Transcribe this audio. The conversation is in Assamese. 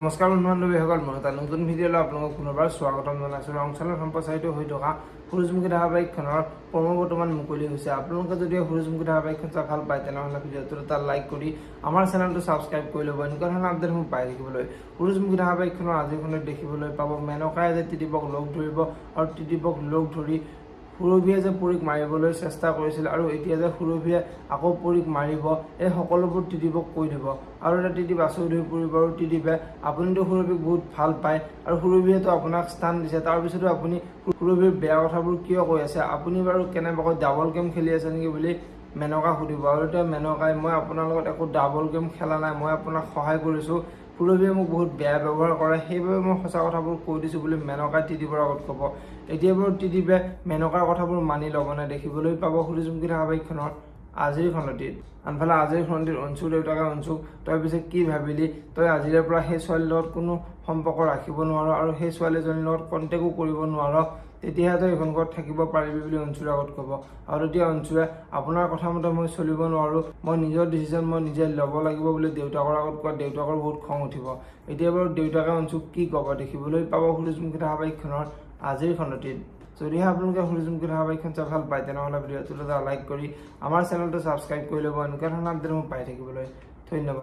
নমস্কাৰ বন্ধু বান্ধৱীসকল, মই এটা নতুন ভিডিঅ'লৈ আপোনালোকক পুনৰবাৰ স্বাগতম জনাইছোঁ। অঞ্চলত সম্প্ৰচাৰিত হৈ থকা সূৰুযমুখী ধাৰাবাহিকখনৰ প্ৰমো বৰ্তমান মুকলি হৈছে। আপোনালোকে যদি সূৰুযমুখী ধাৰাবাহিকখন চাই ভাল পায় তেনেহ'লে ভিডিঅ'টোত এটা লাইক কৰি আমাৰ চেনেলটো ছাবস্ক্ৰাইব কৰি ল'ব, এনেকুৱা ধৰণৰ আপডেটসমূহ পাই থাকিবলৈ। সূৰুযমুখী ধাৰাবাহিকখনৰ আজিৰ খণ্ডত দেখিবলৈ পাব মেনকাই যে ত্ৰিদীপক লগ ধৰিব আৰু ত্ৰিদীপক লগ ধৰি সুৰভিয়ে যে পৰীক মাৰিবলৈ চেষ্টা কৰিছিল আৰু এতিয়া যে সুৰভিয়ে আকৌ পৰীক মাৰিব, এই সকলোবোৰ ত্ৰিদীপক কৈ দিব আৰু এটা ত্ৰিদীপ আচৰিত হৈ পৰিব আৰু ত্ৰিদীপে আপুনিতো সুৰভিক বহুত ভাল পায় আৰু সুৰভিয়েতো আপোনাক স্থান দিছে, তাৰপিছতো আপুনি সুৰভিৰ বেয়া কথাবোৰ কিয় কৈ আছে, আপুনি বাৰু কেনেবাকৈ ডাবল গেম খেলি আছে নেকি বুলি মেনকা সুধিব আৰু এতিয়া মেনকাই মই আপোনাৰ লগত একো ডাবল গেম খেলা নাই, মই আপোনাক সহায় কৰিছোঁ, সুৰভিয়ে মোক বহুত বেয়া ব্যৱহাৰ কৰে, সেইবাবে মই সঁচা কথাবোৰ কৈ দিছোঁ বুলি মেনকাই ত্ৰিদীপৰ আগত ক'ব। এতিয়া বাৰু ত্ৰিদীপে মেনকাৰ কথাবোৰ মানি ল'বনে দেখিবলৈ পাব সূৰুযমুখী ধাৰাবাহিকখনৰ আজিৰ খণ্ডটিত। আনফালে আজিৰ খণ্ডটিত অঞ্চুৰ দেউতাকে অঞ্চুক তই পিছে কি ভাবিলি, তই আজিৰে পৰা সেই ছোৱালীৰ লগত কোনো সম্পৰ্ক ৰাখিব নোৱাৰ আৰু সেই ছোৱালীজনীৰ লগত কণ্টেক্টো কৰিব নোৱাৰ, তেতিয়াহে তই এইখন ঘৰত থাকিব পাৰিবি বুলি অঞ্চুৰ আগত ক'ব। আৰু তেতিয়া অঞ্চুৰে আপোনাৰ কথা মতে মই চলিব নোৱাৰোঁ, মই নিজৰ ডিচিশ্যন মই নিজে ল'ব লাগিব বুলি দেউতাকৰ আগত কোৱা দেউতাকৰ বহুত খং উঠিব। এতিয়া বাৰু দেউতাকে অঞ্চুক কি ক'ব দেখিবলৈ পাব সূৰুযমুখী ধাৰাবাহিকখনৰ আজিৰ খণ্ডটিত। যদিহে আপোনালোকে সূৰুযমুখী ধাৰাবাহিকখন চাই ভাল পায় তেনেহ'লে ভিডিঅ'টোত এটা লাইক কৰি আমাৰ চেনেলটো ছাবস্ক্ৰাইব কৰি ল'ব, এনেকুৱা ধৰণৰ আপডেটসমূহ পাই থাকিবলৈ। ধন্যবাদ।